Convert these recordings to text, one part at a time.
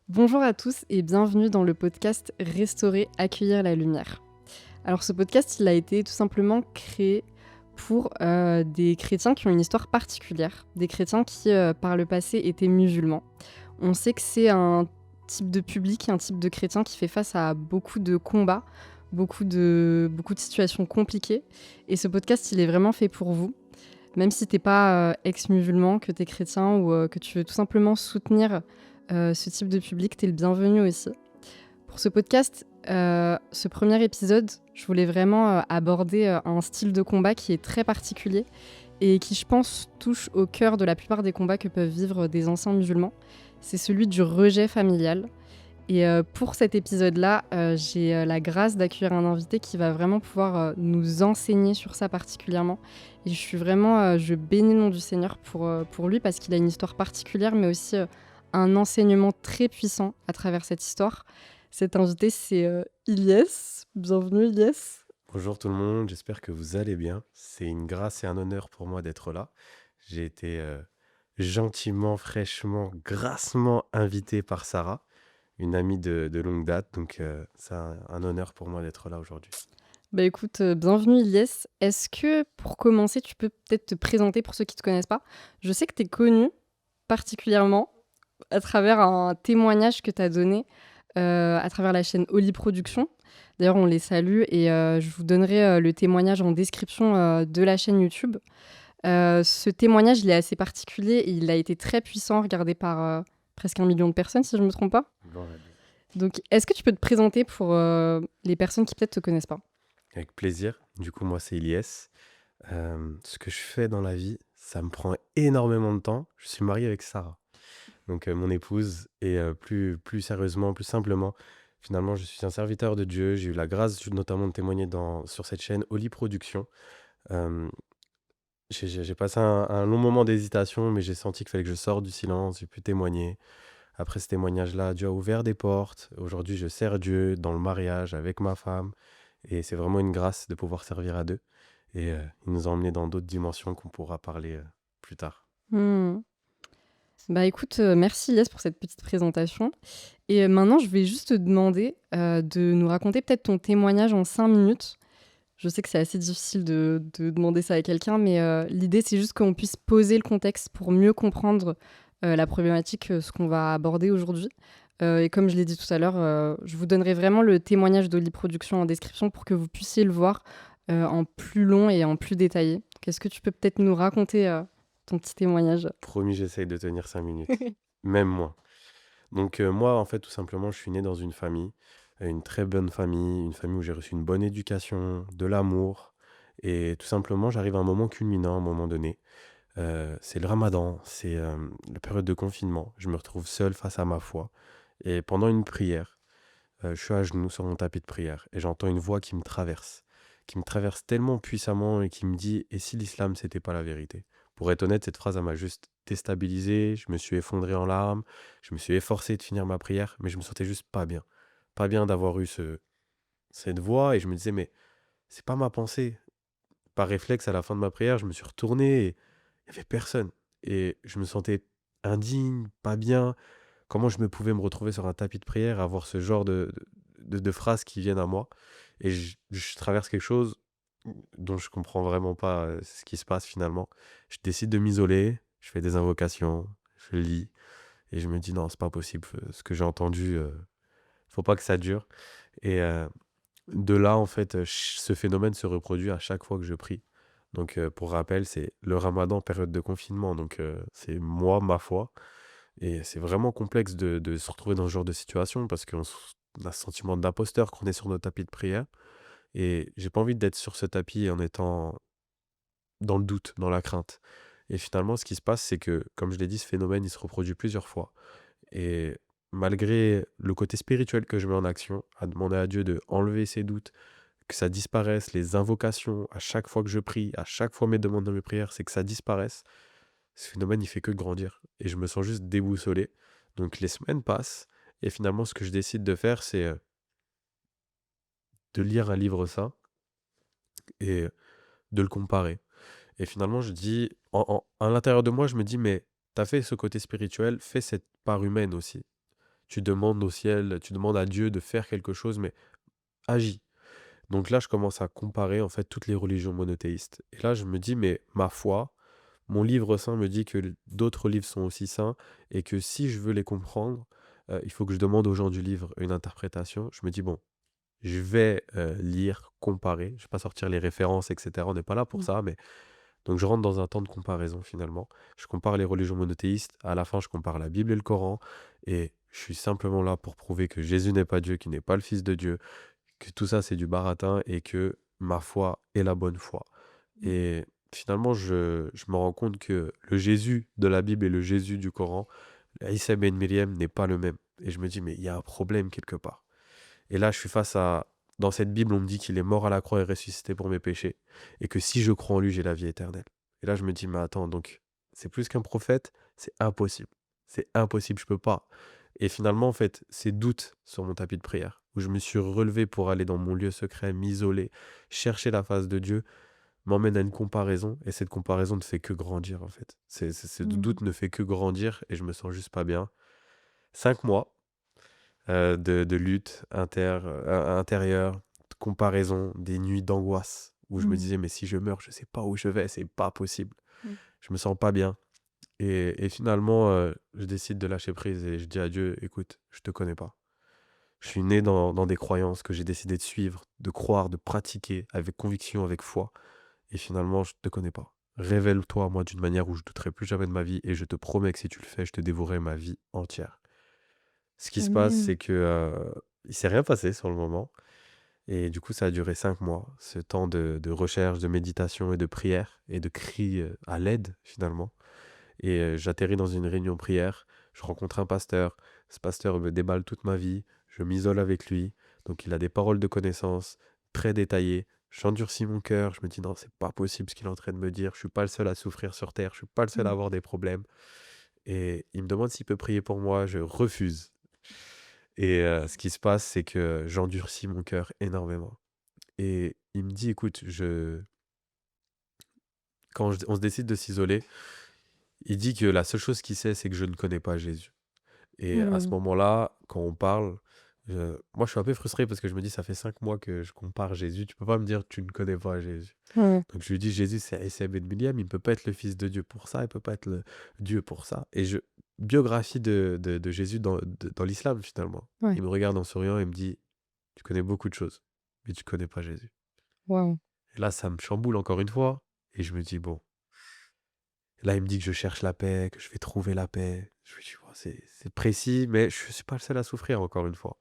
Bonjour à tous et bienvenue dans le podcast Restaurer, accueillir la lumière. Alors ce podcast, il a été tout simplement créé pour des chrétiens qui ont une histoire particulière, des chrétiens qui par le passé étaient musulmans. On sait que c'est un type de public, un type de chrétien qui fait face à beaucoup de combats, beaucoup de situations compliquées. Et ce podcast, il est vraiment fait pour vous. Même si t'es pas ex-musulman, que t'es chrétien ou que tu veux tout simplement soutenir ce type de public, t'es le bienvenu aussi. Pour ce podcast, ce premier épisode, je voulais vraiment aborder un style de combat qui est très particulier et qui, je pense, touche au cœur de la plupart des combats que peuvent vivre des anciens musulmans. C'est celui du rejet familial. Et pour cet épisode-là, j'ai la grâce d'accueillir un invité qui va vraiment pouvoir nous enseigner sur ça particulièrement. Et je bénis le nom du Seigneur pour lui parce qu'il a une histoire particulière, mais aussi un enseignement très puissant à travers cette histoire. Cet invité, c'est Ilyes. Bienvenue, Ilyes. Bonjour tout le monde, j'espère que vous allez bien. C'est une grâce et un honneur pour moi d'être là. J'ai été gentiment, fraîchement, grassement invité par Sarah, une amie de longue date, donc c'est un honneur pour moi d'être là aujourd'hui. Bah écoute, bienvenue Ilyes. Est-ce que pour commencer, tu peux peut-être te présenter pour ceux qui ne te connaissent pas? Je sais que tu es connu particulièrement à travers un témoignage que tu as donné à travers la chaîne Oli Productions. D'ailleurs, on les salue et je vous donnerai le témoignage en description de la chaîne YouTube. Ce témoignage, il est assez particulier et il a été très puissant, regardé par presque 1 million de personnes, si je ne me trompe pas. Gloire à Dieu. Donc, est-ce que tu peux te présenter pour les personnes qui peut-être ne te connaissent pas? Avec plaisir. Du coup, moi, c'est Ilyes. Ce que je fais dans la vie, ça me prend énormément de temps. Je suis marié avec Sarah, donc mon épouse, et plus sérieusement, plus simplement, finalement, je suis un serviteur de Dieu. J'ai eu la grâce notamment de témoigner sur cette chaîne Oli Productions. Euh, j'ai passé un long moment d'hésitation, mais j'ai senti qu'il fallait que je sorte du silence, j'ai pu témoigner. Après ce témoignage-là, Dieu a ouvert des portes. Aujourd'hui, je sers Dieu dans le mariage avec ma femme. Et c'est vraiment une grâce de pouvoir servir à deux. Et il nous a emmenés dans d'autres dimensions qu'on pourra parler plus tard. Hmm. Bah écoute, merci Ilyes pour cette petite présentation. Et maintenant, je vais juste te demander de nous raconter peut-être ton témoignage en 5 minutes. Je sais que c'est assez difficile de demander ça à quelqu'un, mais l'idée, c'est juste qu'on puisse poser le contexte pour mieux comprendre la problématique, ce qu'on va aborder aujourd'hui. Et comme je l'ai dit tout à l'heure, je vous donnerai vraiment le témoignage d'Oli Productions en description pour que vous puissiez le voir en plus long et en plus détaillé. Qu'est-ce que tu peux peut-être nous raconter ton petit témoignage? Promis, j'essaye de tenir 5 minutes. Même moi. Donc moi, en fait, tout simplement, je suis né dans une famille, une très bonne famille, une famille où j'ai reçu une bonne éducation, de l'amour. Et tout simplement, j'arrive à un moment culminant, à un moment donné. C'est le ramadan, c'est la période de confinement. Je me retrouve seul face à ma foi. Et pendant une prière, je suis à genoux sur mon tapis de prière et j'entends une voix qui me traverse tellement puissamment et qui me dit: «Et si l'islam, c'était pas la vérité?» Pour être honnête, cette phrase, elle m'a juste déstabilisé, je me suis effondré en larmes, je me suis efforcé de finir ma prière, mais je me sentais juste pas bien. Pas bien d'avoir eu cette voix et je me disais: «Mais c'est pas ma pensée». Par réflexe, à la fin de ma prière, je me suis retourné et il y avait personne et je me sentais indigne, pas bien. Comment je me pouvais me retrouver sur un tapis de prière, avoir ce genre de phrases qui viennent à moi et je traverse quelque chose dont je comprends vraiment pas, ce qui se passe finalement. Je décide de m'isoler, je fais des invocations, je lis et je me dis: «Non, c'est pas possible, ce que j'ai entendu, faut pas que ça dure» et de là, en fait, ce phénomène se reproduit à chaque fois que je prie. Donc pour rappel, c'est le ramadan, période de confinement, donc c'est moi, ma foi et c'est vraiment complexe de se retrouver dans ce genre de situation parce on a ce sentiment d'imposteur qu'on est sur notre tapis de prière et j'ai pas envie d'être sur ce tapis en étant dans le doute, dans la crainte. Et finalement, ce qui se passe, c'est que, comme je l'ai dit, ce phénomène, il se reproduit plusieurs fois. Et malgré le côté spirituel que je mets en action, à demander à Dieu de enlever ces doutes, que ça disparaisse, les invocations, à chaque fois que je prie, à chaque fois mes demandes dans mes prières, c'est que ça disparaisse. Ce phénomène, il fait que grandir. Et je me sens juste déboussolé. Donc les semaines passent. Et finalement, ce que je décide de faire, c'est de lire un livre saint et de le comparer. Et finalement, je dis, à l'intérieur de moi, je me dis, mais t'as fait ce côté spirituel, fais cette part humaine aussi. tu demandes au ciel, tu demandes à Dieu de faire quelque chose, mais agis. Donc là, je commence à comparer en fait toutes les religions monothéistes. Et là, je me dis, mais ma foi, mon livre saint me dit que d'autres livres sont aussi saints et que si je veux les comprendre, il faut que je demande aux gens du livre une interprétation. Je me dis, bon, je vais lire, comparer. Je vais pas sortir les références, etc. On n'est pas là pour Mmh. ça, mais donc je rentre dans un temps de comparaison finalement. Je compare les religions monothéistes. À la fin, je compare la Bible et le Coran. Et je suis simplement là pour prouver que Jésus n'est pas Dieu, qu'il n'est pas le Fils de Dieu, que tout ça c'est du baratin et que ma foi est la bonne foi. Mmh. Et finalement, je me rends compte que le Jésus de la Bible et le Jésus du Coran, Issa ben Myriam n'est pas le même. Et je me dis, mais il y a un problème quelque part. Et là, je suis face à... Dans cette Bible, on me dit qu'il est mort à la croix et ressuscité pour mes péchés. Et que si je crois en lui, j'ai la vie éternelle. Et là, je me dis, mais attends, donc, c'est plus qu'un prophète, c'est impossible. C'est impossible, je peux pas. Et finalement, en fait, ces doutes sur mon tapis de prière, où je me suis relevé pour aller dans mon lieu secret, m'isoler, chercher la face de Dieu, m'emmène à une comparaison. Et cette comparaison ne fait que grandir, en fait. Ce Mmh. doute ne fait que grandir et je me sens juste pas bien. 5 mois de lutte intérieure, de comparaison, des nuits d'angoisse où je me Mmh. disais, mais si je meurs, je sais pas où je vais, c'est pas possible. Mmh. Je me sens pas bien. Et finalement, je décide de lâcher prise et je dis à Dieu, écoute, je te connais pas. Je suis né dans des croyances que j'ai décidé de suivre, de croire, de pratiquer avec conviction, avec foi. Et finalement, je te connais pas. Révèle-toi à moi d'une manière où je douterai plus jamais de ma vie et je te promets que si tu le fais, je te dévorerai ma vie entière. Ce qui se passe, Amen. c'est que, il s'est rien passé sur le moment et du coup, ça a duré 5 mois, ce temps de recherche, de méditation et de prière et de cris, à l'aide finalement et j'atterris dans une réunion prière, je rencontre un pasteur, ce pasteur me déballe toute ma vie, je m'isole avec lui, donc il a des paroles de connaissance très détaillées. J'endurcis mon cœur, je me dis: «Non, c'est pas possible ce qu'il est en train de me dire, je suis pas le seul à souffrir sur terre, je suis pas le seul à Mmh. avoir des problèmes» et il me demande s'il peut prier pour moi, je refuse. Et ce qui se passe, c'est que j'endurcis mon cœur énormément. Et il me dit: «Écoute, on se décide de s'isoler, il dit que la seule chose qu'il sait, c'est que je ne connais pas Jésus». Et à ce Mmh. moment-là, quand on parle, moi, je suis un peu frustré parce que je me dis: «Ça fait 5 mois que je compare Jésus, tu peux pas me dire: "Tu ne connais pas Jésus"». Ouais. Donc je lui dis: «Jésus, c'est Issa ben Milliam, il ne peut pas être le fils de Dieu pour ça, il peut pas être le Dieu pour ça» et biographie de Jésus dans l'islam, finalement. Ouais. Il me regarde en souriant et me dit: «Tu connais beaucoup de choses, mais tu connais pas Jésus». Waouh. Et là, ça me chamboule encore une fois et je me dis: «Bon». Là, il me dit que je cherche la paix, que je vais trouver la paix. Je me dis: «Waouh, c'est précis, mais je suis pas le seul à souffrir», encore une fois.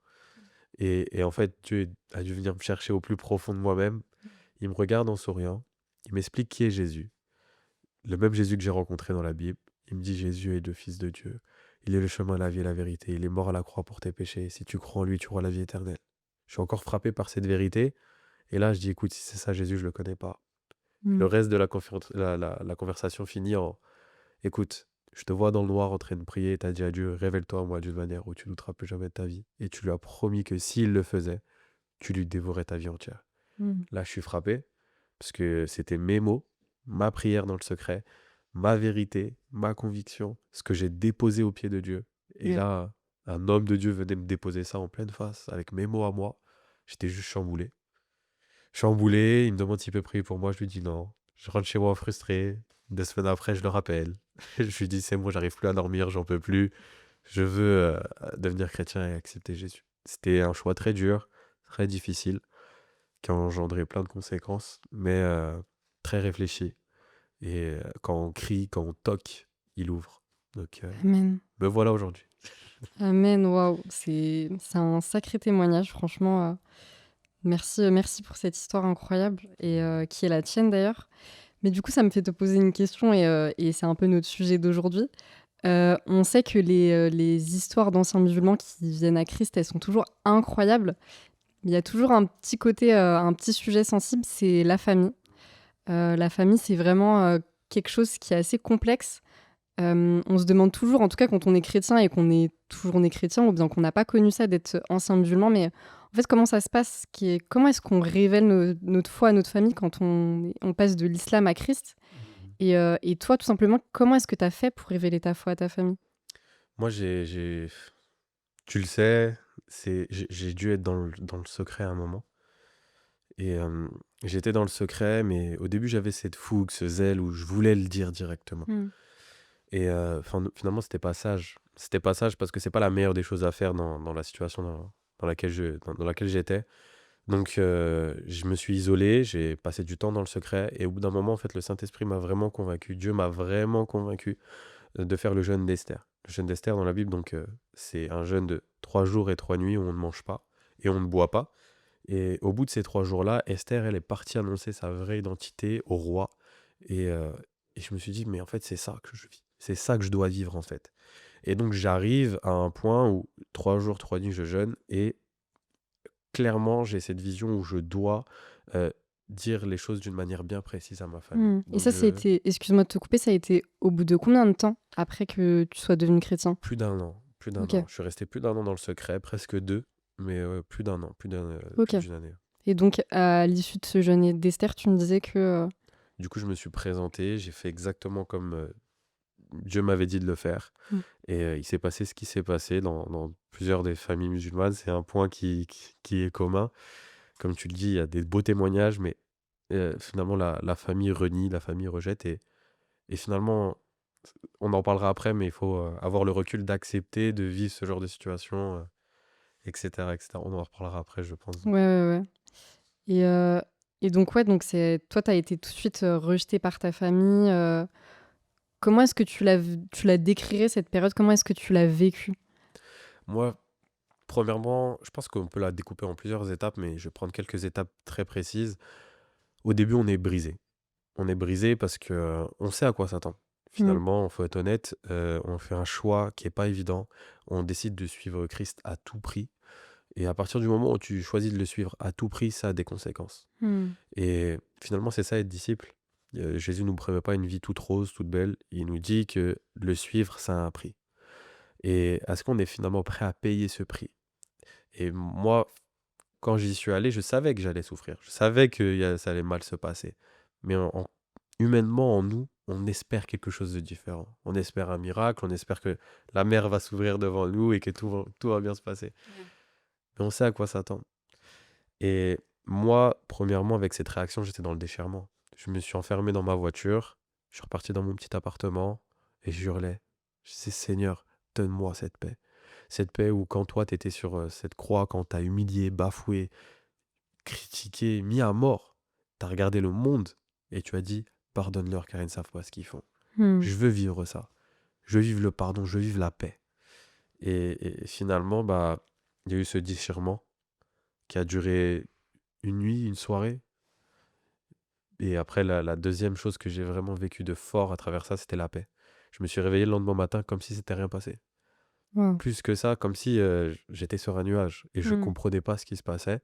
Et en fait, Dieu a dû venir me chercher au plus profond de moi-même. Il me regarde en souriant, il m'explique qui est Jésus, le même Jésus que j'ai rencontré dans la Bible. Il me dit: «Jésus est le Fils de Dieu. Il est le chemin, la vie et la vérité. Il est mort à la croix pour tes péchés. Si tu crois en lui, tu auras la vie éternelle». Je suis encore frappé par cette vérité et là, je dis: «Écoute, si c'est ça Jésus, je le connais pas». Le Mmh. reste de la conversation finit en: «Écoute, je te vois dans le noir en train de prier et tu dit à Dieu: "Révèle-toi à moi d'une manière où tu douteras plus jamais de ta vie"» et tu lui as promis que s'il le faisait, tu lui dévorais ta vie entière. Mmh. Là, je suis frappé parce que c'était mes mots, ma prière dans le secret, ma vérité, ma conviction, ce que j'ai déposé aux pieds de Dieu. Et Ouais. là, un homme de Dieu venait me déposer ça en pleine face avec mes mots à moi. J'étais juste chamboulé. Chamboulé, il me demande s'il peut prier pour moi, je lui dis non. Je rentre chez moi frustré. 2 semaines après, je le rappelle. Je lui dis c'est bon, j'arrive plus à dormir, j'en peux plus. Je veux devenir chrétien et accepter Jésus. C'était un choix très dur, très difficile, qui a engendré plein de conséquences, mais très réfléchi. Et quand on crie, quand on toque, il ouvre. Donc Amen. me voilà aujourd'hui. Amen, waouh, c'est un sacré témoignage franchement, merci, merci pour cette histoire incroyable et qui est la tienne d'ailleurs. Mais du coup, ça me fait te poser une question et c'est un peu notre sujet d'aujourd'hui. On sait que les histoires d'anciens musulmans qui viennent à Christ, elles sont toujours incroyables. Mais il y a toujours un petit côté, un petit sujet sensible, c'est la famille. La famille, c'est vraiment, quelque chose qui est assez complexe. On se demande toujours, en tout cas quand on est chrétien et qu'on est toujours né chrétien ou bien qu'on n'a pas connu ça d'être ancien musulman, mais en fait, comment ça se passe? Comment est-ce qu'on révèle notre foi à notre famille quand on passe de l'islam à Christ? Mhm. Et toi, tout simplement, comment est-ce que tu as fait pour révéler ta foi à ta famille? Moi, j'ai Tu le sais, j'ai dû être dans le secret à un moment. Et j'étais dans le secret, mais au début, j'avais cette fougue, ce zèle où je voulais le dire directement. Hmm. Et finalement, c'était pas sage. C'était pas sage parce que c'est pas la meilleure des choses à faire dans la situation dans laquelle j'étais. Donc, je me suis isolé, j'ai passé du temps dans le secret. Et au bout d'un moment, en fait, le Saint-Esprit m'a vraiment convaincu, Dieu m'a vraiment convaincu de faire le jeûne d'Esther. Le jeûne d'Esther dans la Bible, donc, c'est un jeûne de 3 jours et 3 nuits où on ne mange pas et on ne boit pas. Et au bout de ces 3 jours-là, Esther, elle est partie annoncer sa vraie identité au roi. Et, euh, et je me suis dit, mais en fait, c'est ça que je vis. C'est ça que je dois vivre, en fait. Et donc, j'arrive à un point où 3 jours, 3 nuits, je jeûne. Et clairement, j'ai cette vision où je dois euh, dire les choses d'une manière bien précise à ma famille. Et Donc, ça, c'était, excuse-moi de te couper, ça a été au bout de combien de temps après que tu sois devenu chrétien? plus d'un an. Plus d'un Ok, an. Je suis resté plus d'un an dans le secret, presque deux. Mais plus d'un an, ok. plus d'une année. Et donc, à l'issue de ce jeûne d'Esther, tu me disais que... Du coup, je me suis présenté, j'ai fait exactement comme Dieu m'avait dit de le faire. Mm. Et il s'est passé ce qui s'est passé dans plusieurs des familles musulmanes. C'est un point qui est commun. Comme tu le dis, il y a des beaux témoignages, mais finalement, la famille renie, la famille rejette. Et finalement, on en parlera après, mais il faut avoir le recul d'accepter, de vivre ce genre de situation, etc., etc. On en reparlera après, je pense. Ouais, ouais, ouais. Et, euh, et donc, ouais, donc toi, tu as été tout de suite rejeté par ta famille. Comment est-ce que tu la décrirais, cette période? Comment est-ce que tu l'as vécue? Moi, premièrement, je pense qu'on peut la découper en plusieurs étapes, mais je vais prendre quelques étapes très précises. Au début, on est brisé. On est brisé parce que on sait à quoi s'attendre. Mm. Finalement, il faut être honnête, on fait un choix qui est pas évident. On décide de suivre Christ à tout prix. Et à partir du moment où tu choisis de le suivre à tout prix, ça a des conséquences. Mm. Et finalement, c'est ça être disciple. Jésus ne nous promet pas une vie toute rose, toute belle. Il nous dit que le suivre, ça a un prix. Et est-ce qu'on est finalement prêt à payer ce prix? Et moi, quand j'y suis allé, je savais que j'allais souffrir. Je savais que ça allait mal se passer. Mais humainement, en nous, on espère quelque chose de différent. On espère un miracle, on espère que la mer va s'ouvrir devant nous et que tout va bien se passer. Ouais. Mais on sait à quoi s'attendre. Et moi, premièrement, avec cette réaction, j'étais dans le déchirement. Je me suis enfermé dans ma voiture, je suis reparti dans mon petit appartement et je hurlais. Je disais, Seigneur, donne-moi cette paix. Cette paix où quand toi, tu étais sur cette croix, quand tu as humilié, bafoué, critiqué, mis à mort, tu as regardé le monde et tu as dit, pardonne-leur car ils ne savent pas ce qu'ils font. Mm. Je veux vivre ça. Je veux vivre le pardon, je veux vivre la paix. Et finalement, bah, il y a eu ce déchirement qui a duré une nuit, une soirée. Et après, la deuxième chose que j'ai vraiment vécu de fort à travers ça, c'était la paix. Je me suis réveillé le lendemain matin comme si c'était rien passé. Wow. Plus que ça, comme si j'étais sur un nuage et je Mm. comprenais pas ce qui se passait.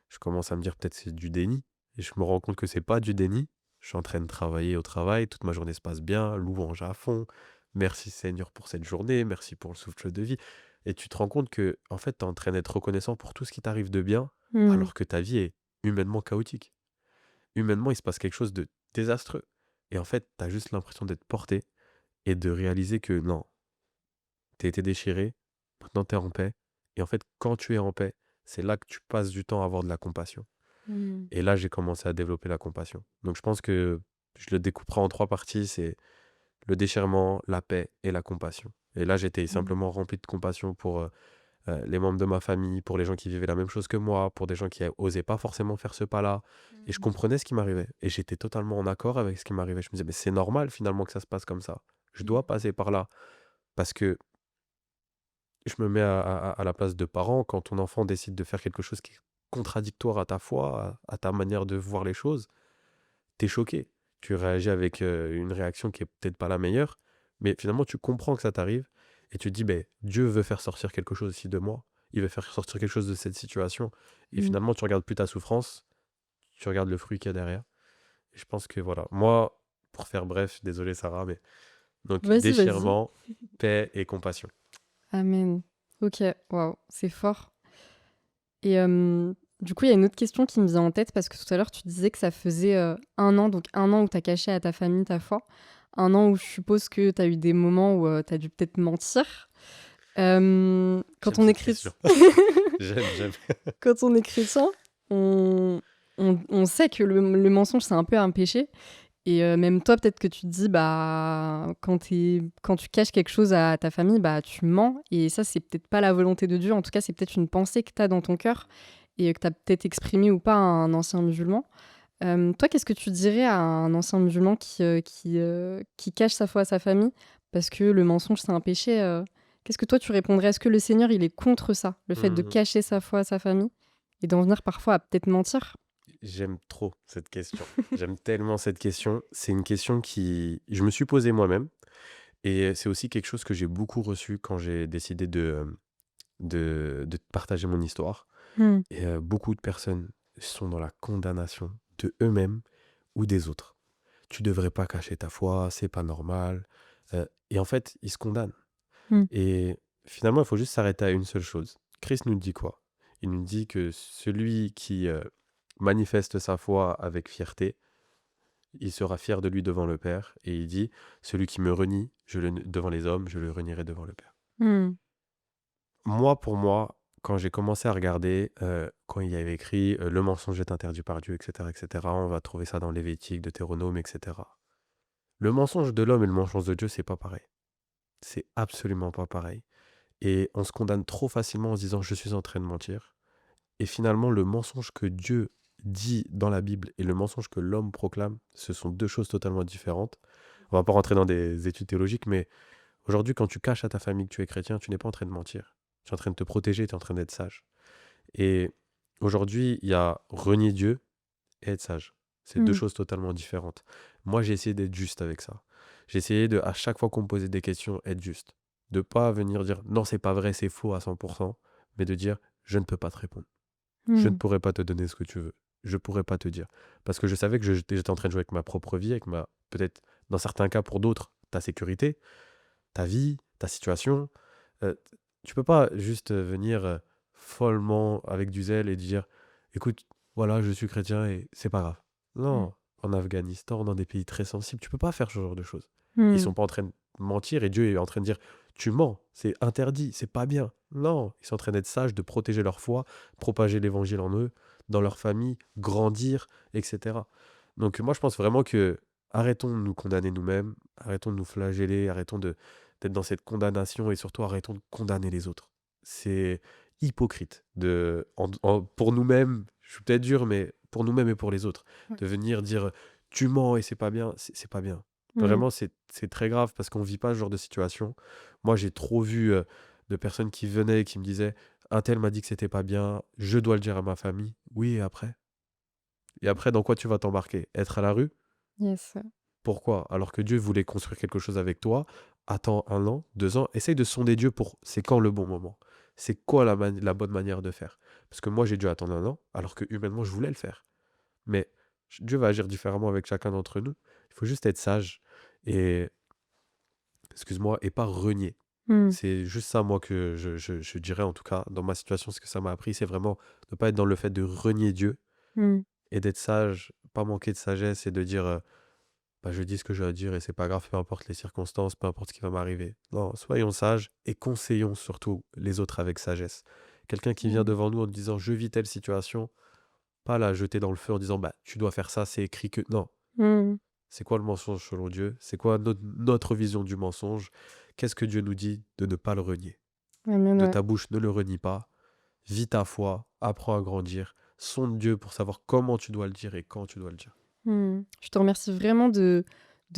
Je commence à me dire peut-être c'est du déni. Et je me rends compte que c'est pas du déni. Je suis en train de travailler au travail, toute ma journée se passe bien, louange à fond. Merci Seigneur pour cette journée, merci pour le souffle de vie. Et tu te rends compte que en fait, tu es en train d'être reconnaissant pour tout ce qui t'arrive de bien, Mm. alors que ta vie est humainement chaotique. Humainement, il se passe quelque chose de désastreux. Et en fait, tu as juste l'impression d'être porté et de réaliser que non, tu as été déchiré, maintenant tu es en paix. Et en fait, quand tu es en paix, c'est là que tu passes du temps à avoir de la compassion. Mm. Et là, j'ai commencé à développer la compassion. Donc je pense que je le découperai en trois parties, c'est le déchirement, la paix et la compassion. Et là, j'étais Mm. simplement rempli de compassion pour les membres de ma famille, pour les gens qui vivaient la même chose que moi, pour des gens qui osaient pas forcément faire ce pas-là. Et je comprenais ce qui m'arrivait. Et j'étais totalement en accord avec ce qui m'arrivait. Je me disais, mais c'est normal finalement que ça se passe comme ça. Je dois passer par là. Parce que je me mets à la place de parents, quand ton enfant décide de faire quelque chose qui est contradictoire à ta foi, à ta manière de voir les choses, t'es choqué. Tu réagis avec une réaction qui est peut-être pas la meilleure, mais finalement tu comprends que ça t'arrive et tu te dis, ben, Dieu veut faire sortir quelque chose ici de moi, il veut faire sortir quelque chose de cette situation. Et Mm. finalement, tu regardes plus ta souffrance, tu regardes le fruit qu'il y a derrière. Et je pense que voilà, moi, pour faire bref, désolé Sarah, mais donc Vas-y, vas-y. déchirement, paix et compassion. Amen. Ok, waouh, c'est fort. Et du coup, il y a une autre question qui me vient en tête parce que tout à l'heure, tu disais que ça faisait un an, donc un an où tu as caché à ta famille ta foi, un an où je suppose que tu as eu des moments où tu as dû peut-être mentir. Quand J'aime on est cette chrétien, question. J'aime. quand on est chrétien, on sait que le mensonge, c'est un peu un péché. Et même toi, peut-être que tu te dis, bah, quand tu caches quelque chose à ta famille, bah, tu mens. Et ça, c'est peut-être pas la volonté de Dieu. En tout cas, c'est peut-être une pensée que tu as dans ton cœur et que tu as peut-être exprimée ou pas à un ancien musulman. Toi, qu'est-ce que tu dirais à un ancien musulman qui cache sa foi à sa famille parce que le mensonge, c'est un péché qu'est-ce que toi, tu répondrais? Est-ce que le Seigneur, il est contre ça, le fait de Hmm, cacher sa foi à sa famille et d'en venir parfois à peut-être mentir? J'aime trop cette question. J'aime tellement cette question. C'est une question qui je me suis posée moi-même et c'est aussi quelque chose que j'ai beaucoup reçu quand j'ai décidé de partager mon histoire. Mmh. Et beaucoup de personnes sont dans la condamnation de eux-mêmes ou des autres. Tu devrais pas cacher ta foi, c'est pas normal. Et en fait, ils se condamnent. Mmh. Et finalement, il faut juste s'arrêter à une seule chose. Christ nous dit quoi? Il nous dit que celui qui manifeste sa foi avec fierté, il sera fier de lui devant le Père. Et il dit, celui qui me renie devant les hommes, je le renierai devant le Père. Mmh. Moi, pour moi, quand j'ai commencé à regarder, quand il y avait écrit le mensonge est interdit par Dieu, etc., on va trouver ça dans Lévitique, Deutéronome, etc. Le mensonge de l'homme et le mensonge de Dieu, c'est pas pareil. C'est absolument pas pareil. Et on se condamne trop facilement en se disant je suis en train de mentir. Et finalement, le mensonge que Dieu dit dans la Bible et le mensonge que l'homme proclame, ce sont deux choses totalement différentes. On va pas rentrer dans des études théologiques, mais aujourd'hui, quand tu caches à ta famille que tu es chrétien, tu n'es pas en train de mentir. Tu es en train de te protéger, tu es en train d'être sage. Et aujourd'hui, il y a renier Dieu et être sage. C'est deux Mmh. choses totalement différentes. Moi, j'ai essayé d'être juste avec ça. J'ai essayé de, à chaque fois qu'on me posait des questions, être juste. De pas venir dire non, c'est pas vrai, c'est faux à 100%, mais de dire je ne peux pas te répondre. Je ne Mmh. pourrais pas te donner ce que tu veux. Je pourrais pas te dire. Parce que je savais que j'étais en train de jouer avec ma propre vie, avec ma, peut-être, dans certains cas, pour d'autres, ta sécurité, ta vie, ta situation. Euh, Tu peux pas juste venir follement avec du zèle et dire écoute, voilà, je suis chrétien et c'est pas grave. Mmh. Non, en Afghanistan, dans des pays très sensibles, tu peux pas faire ce genre de choses. Ils Mmh. sont pas en train de mentir et Dieu est en train de dire tu mens, c'est interdit, c'est pas bien. Non, ils sont en train d'être sages, de protéger leur foi, propager l'évangile en eux, dans leur famille, grandir, etc. Donc moi je pense vraiment que arrêtons de nous condamner nous-mêmes, arrêtons de nous flageller, arrêtons d'être dans cette condamnation et surtout arrêtons de condamner les autres. C'est hypocrite pour nous-mêmes, je suis peut-être dur, mais pour nous-mêmes et pour les autres, Ouais. de venir dire tu mens et c'est pas bien, c'est pas bien. Mmh. Vraiment, c'est très grave parce qu'on vit pas ce genre de situation. Moi, j'ai trop vu de personnes qui venaient et qui me disaient un tel m'a dit que c'était pas bien, je dois le dire à ma famille. Oui, et après? Et après, dans quoi tu vas t'embarquer? Être à la rue? Yes. Pourquoi? Alors que Dieu voulait construire quelque chose avec toi, attends 1 an, 2 ans, essaye de sonder Dieu pour c'est quand le bon moment? C'est quoi la bonne manière de faire? Parce que moi, j'ai dû attendre 1 an, alors que humainement, je voulais le faire. Mais Dieu va agir différemment avec chacun d'entre nous. Il faut juste être sage et, excuse-moi, et pas renier. Mmh. C'est juste ça, moi, que je dirais, en tout cas, dans ma situation, ce que ça m'a appris, c'est vraiment de ne pas être dans le fait de renier Dieu Mmh. et d'être sage, pas manquer de sagesse et de dire bah, je dis ce que j'ai à dire et c'est pas grave, peu importe les circonstances, peu importe ce qui va m'arriver. Non, soyons sages et conseillons surtout les autres avec sagesse. Quelqu'un qui vient Mmh. devant nous en disant je vis telle situation, pas la jeter dans le feu en disant bah tu dois faire ça, c'est écrit que. Non. Mmh. C'est quoi le mensonge selon Dieu? C'est quoi notre vision du mensonge? Qu'est-ce que Dieu nous dit de ne pas le renier? Amen, De ouais. ta bouche, ne le renie pas. Vis ta foi, apprends à grandir. Sonde Dieu pour savoir comment tu dois le dire et quand tu dois le dire. Mmh. Je te remercie vraiment de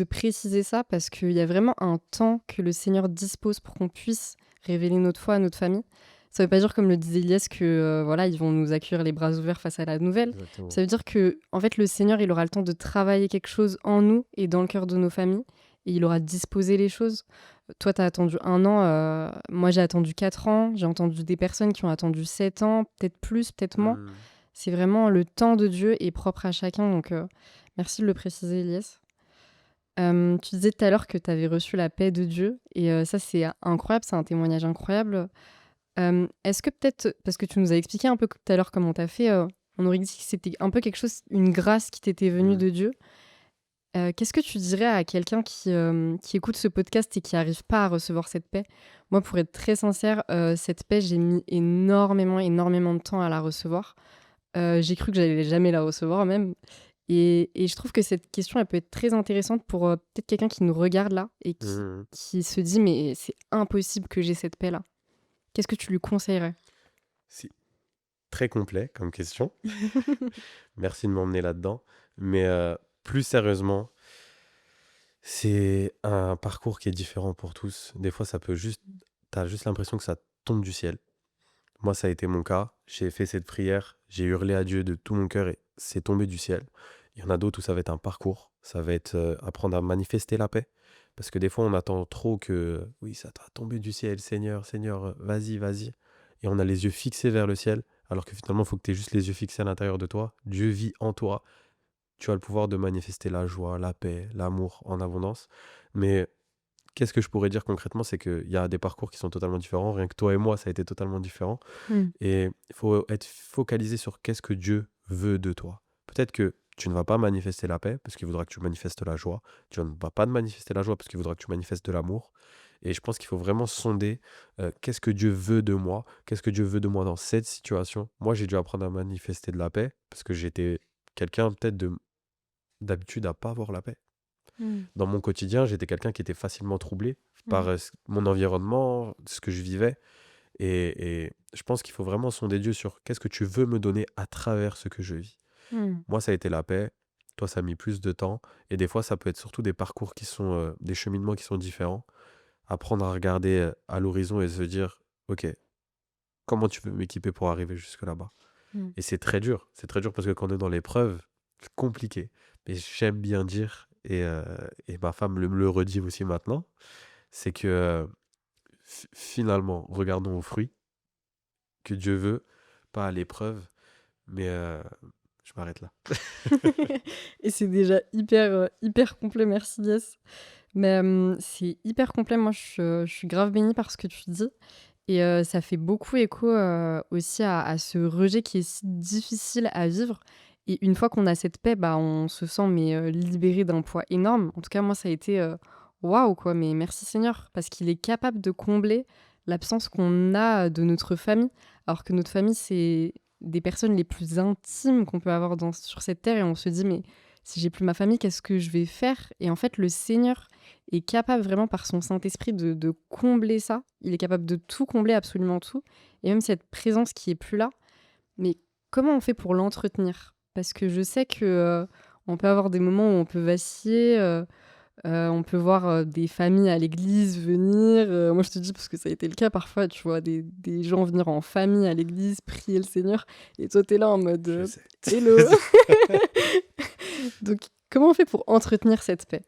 préciser ça parce qu'il y a vraiment un temps que le Seigneur dispose pour qu'on puisse révéler notre foi à notre famille. Ça veut pas dire, comme le disait Elias, que voilà, ils vont nous accueillir les bras ouverts face à la nouvelle. Exactement. Ça veut dire que en fait, le Seigneur, il aura le temps de travailler quelque chose en nous et dans le cœur de nos familles et il aura disposé les choses. Toi, tu as attendu 1 an, moi j'ai attendu 4 ans, j'ai entendu des personnes qui ont attendu 7 ans, peut-être plus, peut-être moins. Hmm. C'est vraiment le temps de Dieu est propre à chacun, donc merci de le préciser, Elias. Tu disais tout à l'heure que tu avais reçu la paix de Dieu et ça, c'est incroyable, c'est un témoignage incroyable. Est-ce que peut-être, parce que tu nous as expliqué un peu tout à l'heure comment tu as fait, on aurait dit que c'était un peu quelque chose, une grâce qui t'était venue Hmm. de Dieu. Qu'est-ce que tu dirais à quelqu'un qui écoute ce podcast et qui arrive pas à recevoir cette paix? Moi, pour être très sincère, cette paix, j'ai mis énormément, énormément de temps à la recevoir. J'ai cru que j'allais jamais la recevoir même et je trouve que cette question, elle peut être très intéressante pour, peut-être quelqu'un qui nous regarde là et Mmh. qui se dit: «Mais c'est impossible que j'ai cette paix-là». Qu'est-ce que tu lui conseillerais? C'est très complet comme question. Merci de m'emmener là-dedans. Mais plus sérieusement, c'est un parcours qui est différent pour tous. Des fois, t'as juste l'impression que ça tombe du ciel. Moi, ça a été mon cas. J'ai fait cette prière, j'ai hurlé à Dieu de tout mon cœur et c'est tombé du ciel. Il y en a d'autres où ça va être un parcours. Ça va être apprendre à manifester la paix. Parce que des fois, on attend trop que, oui, ça va tomber du ciel, Seigneur, Seigneur, vas-y, vas-y. Et on a les yeux fixés vers le ciel, alors que finalement, il faut que tu aies juste les yeux fixés à l'intérieur de toi. Dieu vit en toi. Tu as le pouvoir de manifester la joie, la paix, l'amour en abondance. Mais qu'est-ce que je pourrais dire concrètement? C'est qu'il y a des parcours qui sont totalement différents. Rien que toi et moi, ça a été totalement différent. Mmh. Et il faut être focalisé sur qu'est-ce que Dieu veut de toi. Peut-être que tu ne vas pas manifester la paix parce qu'il voudra que tu manifestes la joie. Tu ne vas pas manifester la joie parce qu'il voudra que tu manifestes de l'amour. Et je pense qu'il faut vraiment sonder qu'est-ce que Dieu veut de moi, qu'est-ce que Dieu veut de moi dans cette situation. Moi, j'ai dû apprendre à manifester de la paix parce que j'étais quelqu'un peut-être d'habitude à pas avoir la paix. Mmh. Dans mon quotidien, j'étais quelqu'un qui était facilement troublé par Mmh. mon environnement, ce que je vivais. Et je pense qu'il faut vraiment sonder Dieu sur qu'est-ce que tu veux me donner à travers ce que je vis. Mmh. Moi, ça a été la paix. Toi, ça a mis plus de temps. Et des fois, ça peut être surtout des parcours qui sont, des cheminements qui sont différents. Apprendre à regarder à l'horizon et se dire, OK, comment tu veux m'équiper pour arriver jusque là-bas? Mmh. Et c'est très dur. C'est très dur parce que quand on est dans l'épreuve, c'est compliqué. Mais j'aime bien dire, et ma femme me le redit aussi maintenant, c'est que finalement, regardons aux fruits que Dieu veut, pas à l'épreuve. Mais je m'arrête là. Et c'est déjà hyper, hyper complet, merci Yes. Mais c'est hyper complet. Moi, je suis grave bénie par ce que tu dis et ça fait beaucoup écho, aussi à ce rejet qui est si difficile à vivre et une fois qu'on a cette paix, bah, on se sent mais libéré d'un poids énorme. En tout cas, moi, ça a été, waouh, quoi, mais merci Seigneur parce qu'il est capable de combler l'absence qu'on a de notre famille. Alors que notre famille, c'est des personnes les plus intimes qu'on peut avoir sur cette terre et on se dit: «Mais si j'ai plus ma famille, qu'est-ce que je vais faire?» Et en fait, le Seigneur est capable vraiment par son Saint-Esprit de combler ça. Il est capable de tout combler, absolument tout et même cette présence qui est plus là. Mais comment on fait pour l'entretenir? Parce que je sais que, on peut avoir des moments où on peut vaciller, on peut voir, des familles à l'église venir, moi je te dis parce que ça a été le cas parfois, tu vois? Des gens venir en famille à l'église, prier le Seigneur et toi tu es là en mode, Je sais. «Hello!» Donc comment on fait pour entretenir cette paix?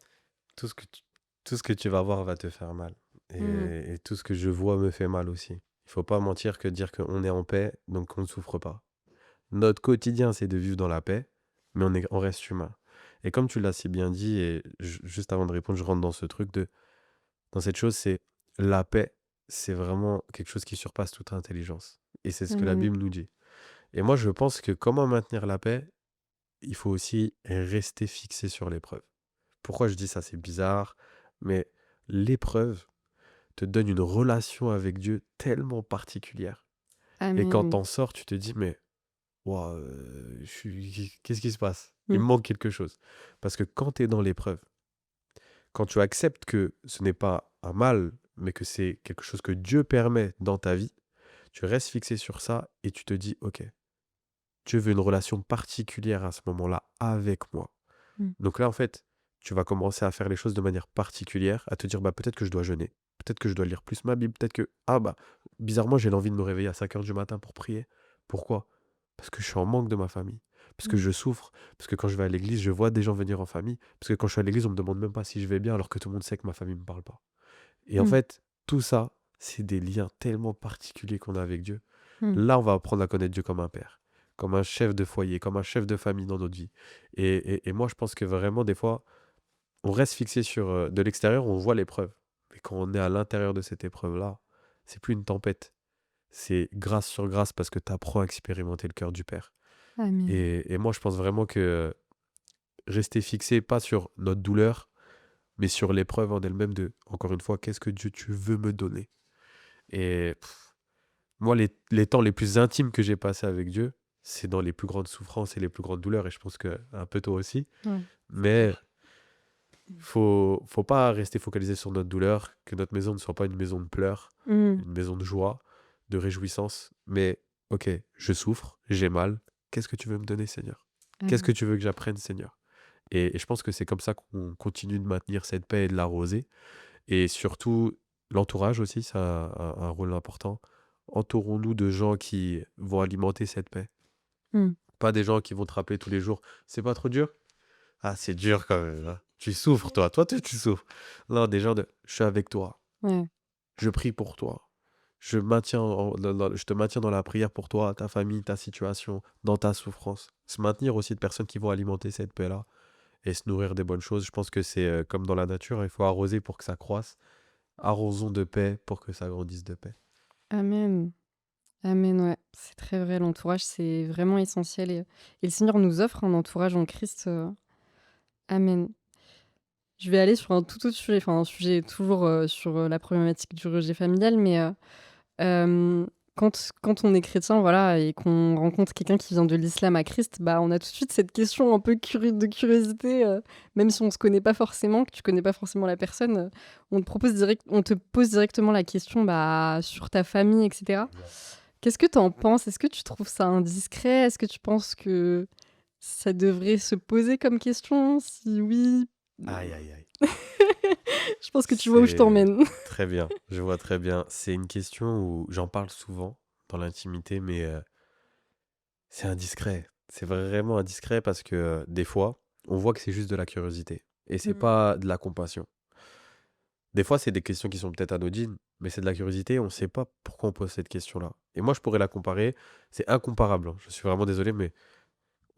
Tout ce que tu tout ce que tu vas voir va te faire mal Mmh. et tout ce que je vois me fait mal aussi. Il faut pas mentir que dire qu'on est en paix, donc on ne souffre pas. Notre quotidien, c'est de vivre dans la paix, mais on reste humain et comme tu l'as si bien dit et juste avant de répondre, je rentre dans ce truc dans cette chose, c'est la paix, c'est vraiment quelque chose qui surpasse toute intelligence et c'est ce que la Mmh. Bible nous dit et moi, je pense que comment maintenir la paix, il faut aussi rester fixé sur l'épreuve. Pourquoi je dis ça? C'est bizarre, mais l'épreuve te donne une relation avec Dieu tellement particulière. Et quand Amen. t'en sors, tu te dis, mais waouh, qu'est-ce qui se passe? Il Mmh. me manque quelque chose. Parce que quand tu es dans l'épreuve, quand tu acceptes que ce n'est pas un mal, mais que c'est quelque chose que Dieu permet dans ta vie, tu restes fixé sur ça et tu te dis, ok, Dieu veut une relation particulière à ce moment-là avec moi. Mmh. Donc là, en fait, tu vas commencer à faire les choses de manière particulière, à te dire, bah, peut-être que je dois jeûner, peut-être que je dois lire plus ma Bible, peut-être que, ah bah, bizarrement, j'ai l'envie de me réveiller à 5 heures du matin pour prier. Pourquoi? Parce que je suis en manque de ma famille, parce que Mmh. je souffre, parce que quand je vais à l'église, je vois des gens venir en famille, parce que quand je suis à l'église, on me demande même pas si je vais bien, alors que tout le monde sait que ma famille me parle pas. Et en Mmh. fait, tout ça, c'est des liens tellement particuliers qu'on a avec Dieu. Mmh. Là, on va apprendre à connaître Dieu comme un père, comme un chef de foyer, comme un chef de famille dans notre vie. Et moi, je pense que vraiment, des fois, on reste fixé sur de l'extérieur, on voit l'épreuve. Mais quand on est à l'intérieur de cette épreuve-là, c'est plus une tempête. C'est grâce sur grâce parce que tu apprends à expérimenter le cœur du Père. Amen. Et moi, je pense vraiment que rester fixé pas sur notre douleur, mais sur l'épreuve en elle-même de, encore une fois, qu'est-ce que Dieu, tu veux me donner? Et moi, les temps les plus intimes que j'ai passés avec Dieu, c'est dans les plus grandes souffrances et les plus grandes douleurs, et je pense que un peu toi aussi. Ouais, c'est Mais clair. faut pas rester focalisé sur notre douleur, que notre maison ne soit pas une maison de pleurs, Mm. une maison de joie, de réjouissance. Mais ok, je souffre, j'ai mal. Qu'est-ce que tu veux me donner, Seigneur? Qu'est-ce que Amen. tu veux que j'apprenne, Seigneur? Et je pense que c'est comme ça qu'on continue de maintenir cette paix et de l'arroser. Et surtout, l'entourage aussi, ça a un rôle important. Entourons-nous de gens qui vont alimenter cette paix. Mm. Pas des gens qui vont te rappeler tous les jours. C'est pas trop dur? Ah, c'est dur quand même, hein. Tu souffres, toi. Toi, tu souffres. Non, des gens de je suis avec toi. Ouais. Je prie pour toi. Je te maintiens dans la prière pour toi, ta famille, ta situation, dans ta souffrance. Se maintenir aussi de personnes qui vont alimenter cette paix-là et se nourrir des bonnes choses. Je pense que c'est comme dans la nature, il faut arroser pour que ça croisse. Arrosons de paix pour que ça grandisse de paix. Amen. Amen, ouais. C'est très vrai, l'entourage, c'est vraiment essentiel. Et le Seigneur nous offre un entourage en Christ. Amen. Je vais aller sur un tout autre sujet, enfin un sujet toujours sur la problématique du rejet familial, mais quand on est chrétien, voilà, et qu'on rencontre quelqu'un qui vient de l'islam à Christ, bah, on a tout de suite cette question un peu de curiosité, même si on se connaît pas forcément, que tu connais pas forcément la personne, on te pose directement la question, bah, sur ta famille, et cetera. Ouais. Qu'est-ce que tu en penses? Est-ce que tu trouves ça indiscret? Est-ce que tu penses que ça devrait se poser comme question? Si oui, Aïe, aïe, aïe. je pense que tu vois où je C'est t'emmène. très bien, je vois très bien. C'est une question où j'en parle souvent dans l'intimité, mais c'est indiscret. C'est vraiment indiscret parce que des fois, on voit que c'est juste de la curiosité et c'est Mmh. pas de la compassion. Des fois, c'est des questions qui sont peut-être anodines, mais c'est de la curiosité. On ne sait pas pourquoi on pose cette question-là. Et moi, je pourrais la comparer. C'est incomparable, hein. Je suis vraiment désolé, mais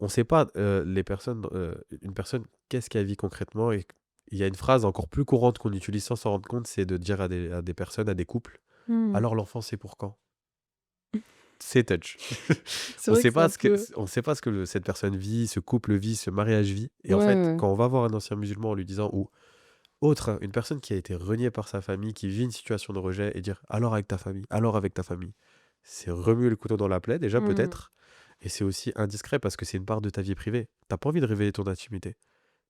on ne sait pas une personne, qu'est-ce qu'elle vit concrètement. Et il y a une phrase encore plus courante qu'on utilise sans s'en rendre compte, c'est de dire à des personnes, à des couples, Mmh. alors l'enfant, c'est pour quand? C'est touch. C'est vrai que c'est un peu On sait pas ce que cette personne vit, ce couple vit, ce mariage vit. Et ouais, en fait, ouais. quand on va voir un ancien musulman en lui disant, ou autre, hein, une personne qui a été reniée par sa famille, qui vit une situation de rejet, et dire alors avec ta famille, alors avec ta famille. C'est remuer le couteau dans la plaie, déjà Mmh. peut-être. Et c'est aussi indiscret parce que c'est une part de ta vie privée. T'as pas envie de révéler ton intimité.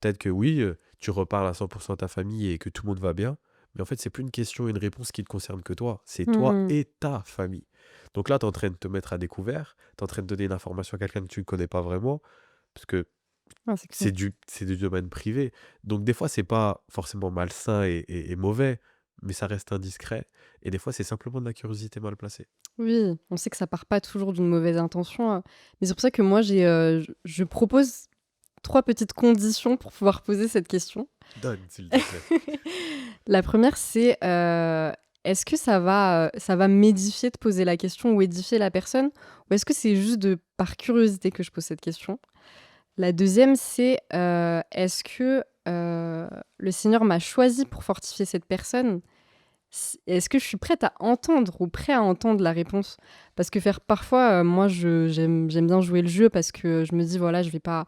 Peut-être que oui, tu reparles à 100% à ta famille et que tout le monde va bien. Mais en fait, c'est plus une question et une réponse qui te concerne que toi. C'est toi Mmh. et ta famille. Donc là, tu es en train de te mettre à découvert. Tu es en train de donner une information à quelqu'un que tu ne connais pas vraiment. Parce que Ah, c'est clair. c'est du domaine privé. Donc des fois, c'est pas forcément malsain et mauvais, mais ça reste indiscret. Et des fois, c'est simplement de la curiosité mal placée. Oui, on sait que ça part pas toujours d'une mauvaise intention, mais c'est pour ça que moi je propose 3 petites conditions pour pouvoir poser cette question. Donne, s'il te plaît. La première, c'est, est-ce que ça va m'édifier de poser la question ou édifier la personne? Ou est-ce que c'est juste par curiosité que je pose cette question? La deuxième, c'est, est-ce que, le Seigneur m'a choisi pour fortifier cette personne? Est-ce que je suis prête à entendre ou prêt à entendre la réponse? Parce que faire parfois, moi j'aime bien jouer le jeu parce que je me dis: «Voilà, je vais pas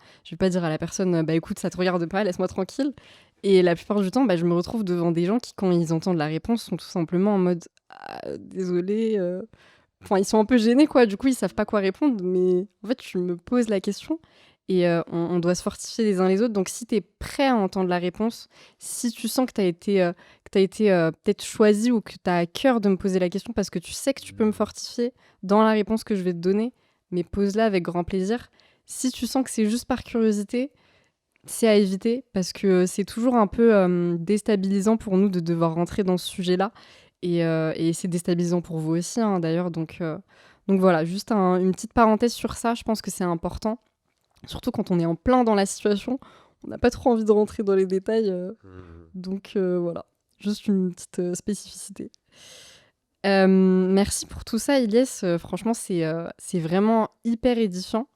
dire à la personne, bah, écoute, ça te regarde pas, laisse-moi tranquille». Et la plupart du temps, bah, je me retrouve devant des gens qui, quand ils entendent la réponse, sont tout simplement en mode: «Ah, désolé», enfin, ils sont un peu gênés, quoi. Du coup, ils savent pas quoi répondre, mais en fait, tu me poses la question et on doit se fortifier les uns les autres. Donc si tu es prêt à entendre la réponse, si tu sens que tu as été, peut-être choisi ou que tu as à cœur de me poser la question parce que tu sais que tu peux me Hmm. fortifier dans la réponse que je vais te donner, mais pose-la avec grand plaisir. Si tu sens que c'est juste par curiosité, c'est à éviter parce que c'est toujours un peu, déstabilisant pour nous de devoir rentrer dans ce sujet-là et c'est déstabilisant pour vous aussi, hein, d'ailleurs donc voilà, juste une petite parenthèse sur ça, je pense que c'est important. Surtout quand on est en plein dans la situation, on n'a pas trop envie de rentrer dans les détails, Hmm. donc voilà, juste une petite, spécificité. Merci pour tout ça Ilyes, franchement c'est vraiment hyper édifiant.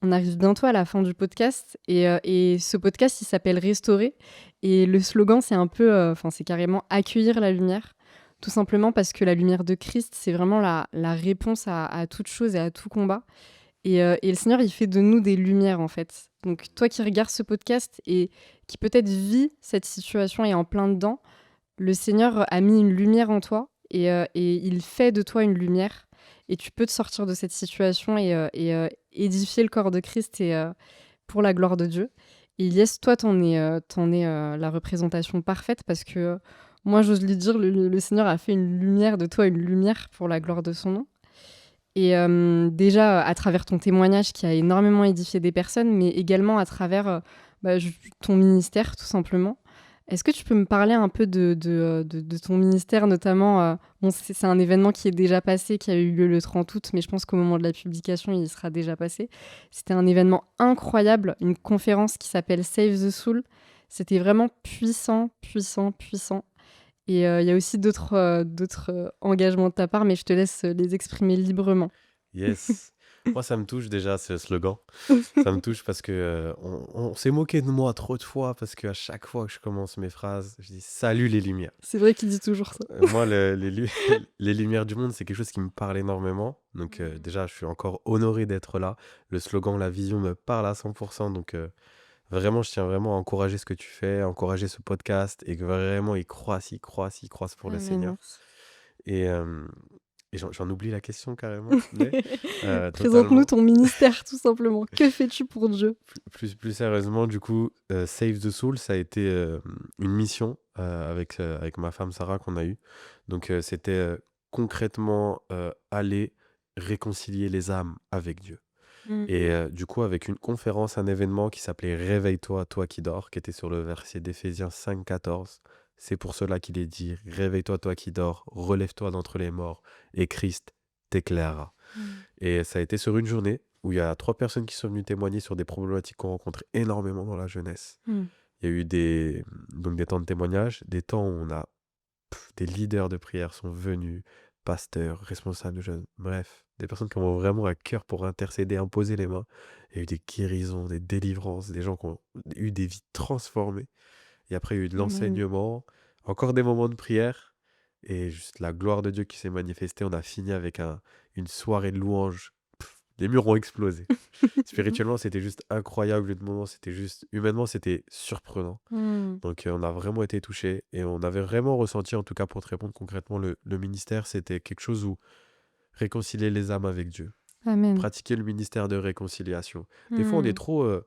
On arrive bientôt à la fin du podcast et ce podcast il s'appelle Restaurer et le slogan c'est un peu, enfin c'est carrément accueillir la lumière. Tout simplement parce que la lumière de Christ c'est vraiment la réponse à toute chose et à tout combat et le Seigneur il fait de nous des lumières en fait. Donc toi qui regardes ce podcast et qui peut-être vit cette situation et est en plein dedans, le Seigneur a mis une lumière en toi et il fait de toi une lumière. Et tu peux te sortir de cette situation et édifier le corps de Christ pour la gloire de Dieu. Et Ilyes, toi, t'en es la représentation parfaite parce que moi, j'ose lui dire, le Seigneur a fait une lumière de toi, une lumière pour la gloire de son nom. Et déjà, à travers ton témoignage qui a énormément édifié des personnes, mais également à travers ton ministère, tout simplement. Est-ce que tu peux me parler un peu de ton ministère, notamment bon, c'est un événement qui est déjà passé, qui a eu lieu le 30 août, mais je pense qu'au moment de la publication, il sera déjà passé. C'était un événement incroyable, une conférence qui s'appelle Save the Soul. C'était vraiment puissant, puissant, puissant. Et il y a aussi d'autres engagements de ta part, mais je te laisse les exprimer librement. Yes. Moi, ça me touche déjà, ce slogan. Ça me touche parce que on s'est moqué de moi trop de fois parce qu'à chaque fois que je commence mes phrases, je dis salut les lumières. C'est vrai qu'il dit toujours ça. Moi, les lumières du monde, c'est quelque chose qui me parle énormément. Donc déjà, je suis encore honoré d'être là. Le slogan, la vision me parle à 100%. Donc vraiment, je tiens vraiment à encourager ce que tu fais, à encourager ce podcast et que vraiment, il croisse, il croisse, il croisse pour le Amen, Seigneur. merci. Et, euh, et j'en oublie la question carrément, mais Présente-nous totalement. ton ministère, tout simplement. Que fais-tu pour Dieu? Plus sérieusement, du coup, Save the Soul, ça a été une mission avec ma femme Sarah qu'on a eue. Donc, c'était concrètement aller réconcilier les âmes avec Dieu. Mm. Et du coup, avec une conférence, un événement qui s'appelait Réveille-toi, toi qui dors, qui était sur le verset d'Éphésiens 5,14. C'est pour cela qu'il est dit Réveille-toi, toi qui dors, relève-toi d'entre les morts, et Christ t'éclairera. Et ça a été sur une journée où il y a 3 personnes qui sont venues témoigner sur des problématiques qu'on rencontre énormément dans la jeunesse. Mm. Il y a eu donc des temps de témoignage, des temps où on a des leaders de prière sont venus, pasteurs, responsables de jeunes, bref, des personnes qui ont vraiment à cœur pour intercéder, imposer les mains. Il y a eu des guérisons, des délivrances, des gens qui ont eu des vies transformées. Et après, il y a eu de Amen. l'enseignement, encore des moments de prière, et juste la gloire de Dieu qui s'est manifestée. On a fini avec une soirée de louanges. Les murs ont explosé. Spirituellement, c'était juste incroyable. Le moment, c'était juste... Humainement, c'était surprenant. Mm. Donc, on a vraiment été touchés. Et on avait vraiment ressenti, en tout cas, pour te répondre concrètement, le ministère, c'était quelque chose où réconcilier les âmes avec Dieu. Amen. Pratiquer le ministère de réconciliation. Des fois, Mm.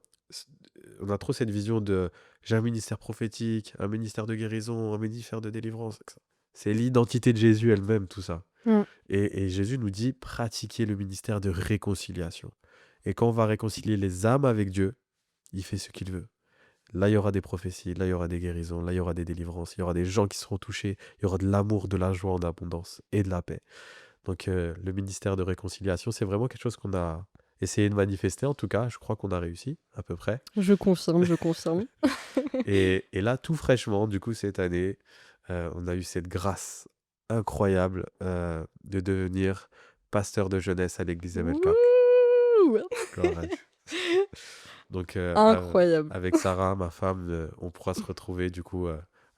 on a trop cette vision de j'ai un ministère prophétique, un ministère de guérison, un ministère de délivrance. C'est l'identité de Jésus elle-même, tout ça. Mm. Et Jésus nous dit pratiquer le ministère de réconciliation. Et quand on va réconcilier les âmes avec Dieu, il fait ce qu'il veut. Là, il y aura des prophéties, là, il y aura des guérisons, là, il y aura des délivrances, il y aura des gens qui seront touchés, il y aura de l'amour, de la joie en abondance et de la paix. Donc, le ministère de réconciliation, c'est vraiment quelque chose qu'on a essayé de manifester. En tout cas, je crois qu'on a réussi, à peu près. Je confirme, je confirme. Et là, tout fraîchement, du coup, cette année, on a eu cette grâce incroyable de devenir pasteur de jeunesse à l'église MLK. Wouh! Gloire à Dieu. Donc, Incroyable. avec Sarah, ma femme, on pourra se retrouver, du coup,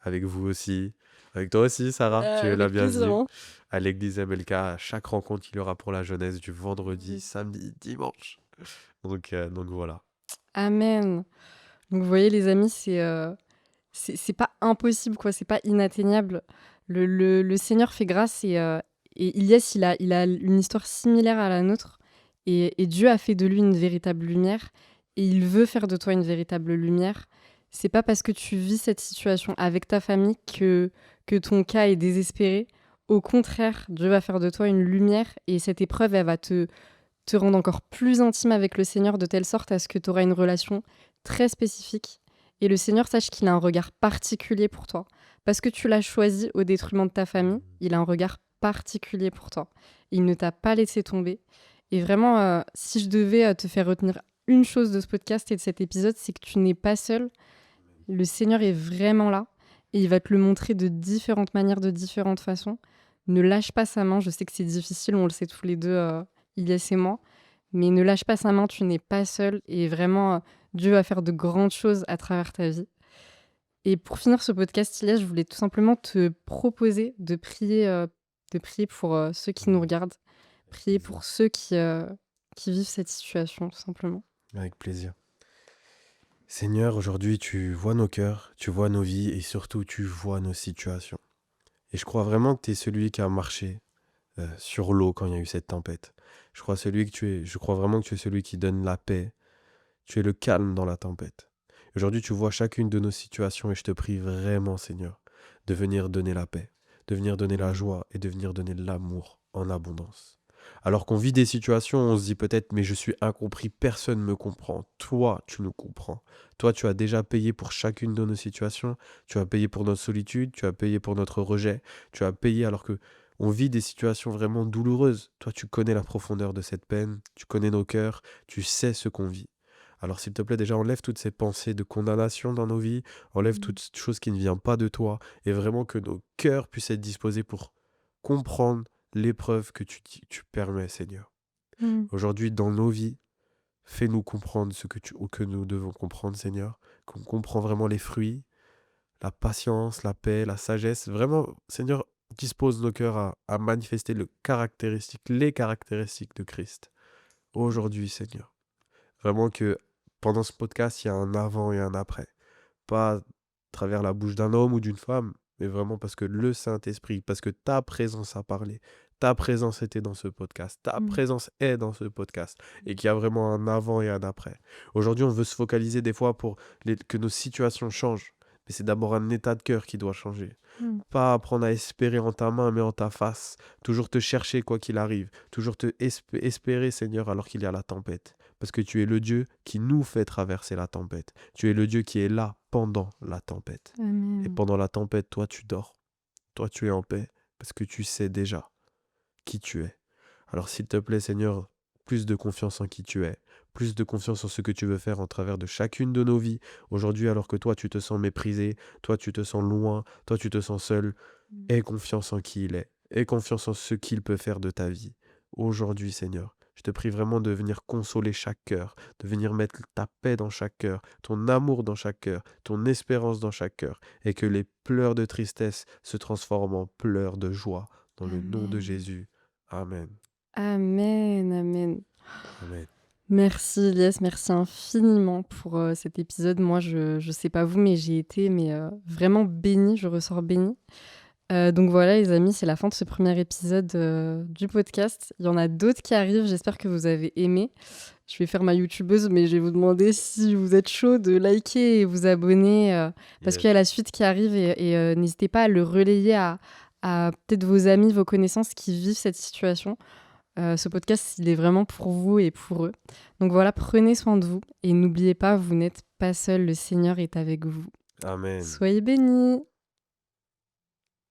avec vous aussi. Avec toi aussi, Sarah, tu es la Avec plaisir, bienvenue. hein. À l'église MLK, à chaque rencontre qu'il y aura pour la jeunesse du vendredi, Mm. samedi, dimanche. Donc voilà. Amen. Donc vous voyez les amis, c'est pas impossible, quoi, c'est pas inatteignable. Le Seigneur fait grâce et Ilyes, il a une histoire similaire à la nôtre et Dieu a fait de lui une véritable lumière et il veut faire de toi une véritable lumière. C'est pas parce que tu vis cette situation avec ta famille que ton cas est désespéré. Au contraire, Dieu va faire de toi une lumière et cette épreuve, elle va te rendre encore plus intime avec le Seigneur de telle sorte à ce que tu auras une relation très spécifique. Et le Seigneur sache qu'il a un regard particulier pour toi. Parce que tu l'as choisi au détriment de ta famille, il a un regard particulier pour toi. Il ne t'a pas laissé tomber. Et vraiment, si je devais te faire retenir une chose de ce podcast et de cet épisode, c'est que tu n'es pas seul. Le Seigneur est vraiment là. Et il va te le montrer de différentes manières, de différentes façons. Ne lâche pas sa main. Je sais que c'est difficile, on le sait tous les deux, Ilyes et moi. Mais ne lâche pas sa main, tu n'es pas seul. Et vraiment, Dieu va faire de grandes choses à travers ta vie. Et pour finir ce podcast, Ilyes, je voulais tout simplement te proposer de prier pour ceux qui nous regardent, prier pour ceux qui vivent cette situation, tout simplement. Avec plaisir. Seigneur, aujourd'hui, tu vois nos cœurs, tu vois nos vies et surtout, tu vois nos situations. Et je crois vraiment que tu es celui qui a marché sur l'eau quand il y a eu cette tempête. Je crois vraiment que tu es celui qui donne la paix. Tu es le calme dans la tempête. Aujourd'hui, tu vois chacune de nos situations et je te prie vraiment, Seigneur, de venir donner la paix, de venir donner la joie et de venir donner l'amour en abondance. Alors qu'on vit des situations, on se dit peut-être, mais je suis incompris, personne ne me comprend. Toi, tu nous comprends. Toi, tu as déjà payé pour chacune de nos situations. Tu as payé pour notre solitude, tu as payé pour notre rejet, tu as payé alors que on vit des situations vraiment douloureuses. Toi, tu connais la profondeur de cette peine, tu connais nos cœurs, tu sais ce qu'on vit. Alors s'il te plaît, déjà enlève toutes ces pensées de condamnation dans nos vies, enlève Mm. toute chose qui ne vient pas de toi, et vraiment que nos cœurs puissent être disposés pour comprendre l'épreuve que tu permets, Seigneur. Mm. Aujourd'hui, dans nos vies, fais-nous comprendre ou que nous devons comprendre, Seigneur, qu'on comprend vraiment les fruits, la patience, la paix, la sagesse. Vraiment, Seigneur, dispose nos cœurs à manifester les caractéristiques de Christ. Aujourd'hui, Seigneur. Vraiment que pendant ce podcast, il y a un avant et un après. Pas à travers la bouche d'un homme ou d'une femme, mais vraiment parce que le Saint-Esprit, parce que ta présence a parlé, ta présence était dans ce podcast, ta Mm. présence est dans ce podcast, et qu'il y a vraiment un avant et un après. Aujourd'hui, on veut se focaliser des fois pour que nos situations changent, mais c'est d'abord un état de cœur qui doit changer. Mm. Pas apprendre à espérer en ta main, mais en ta face. Toujours te chercher quoi qu'il arrive. Toujours espérer, Seigneur, alors qu'il y a la tempête. Parce que tu es le Dieu qui nous fait traverser la tempête. Tu es le Dieu qui est là pendant la tempête. Et Amen. pendant la tempête, toi, tu dors. Toi, tu es en paix. Parce que tu sais déjà qui tu es. Alors, s'il te plaît, Seigneur, plus de confiance en qui tu es. Plus de confiance en ce que tu veux faire en travers de chacune de nos vies. Aujourd'hui, alors que toi, tu te sens méprisé. Toi, tu te sens loin. Toi, tu te sens seul. Mm. Aie confiance en qui il est. Aie confiance en ce qu'il peut faire de ta vie. Aujourd'hui, Seigneur, je te prie vraiment de venir consoler chaque cœur, de venir mettre ta paix dans chaque cœur, ton amour dans chaque cœur, ton espérance dans chaque cœur, et que les pleurs de tristesse se transforment en pleurs de joie. Dans le nom de Amen. Jésus. Amen. Amen. Amen. Amen. Merci Elias, merci infiniment pour cet épisode. Moi, je sais pas vous, mais j'ai été vraiment bénie, je ressors bénie. Donc voilà les amis, c'est la fin de ce premier épisode du podcast. Il y en a d'autres qui arrivent, j'espère que vous avez aimé. Je vais faire ma youtubeuse, mais je vais vous demander si vous êtes chaud de liker et vous abonner, parce qu'il y a la Yes. suite qui arrive et n'hésitez pas à le relayer à peut-être vos amis, vos connaissances qui vivent cette situation. Ce podcast, il est vraiment pour vous et pour eux. Donc voilà, prenez soin de vous et n'oubliez pas, vous n'êtes pas seul, le Seigneur est avec vous. Amen. Soyez bénis!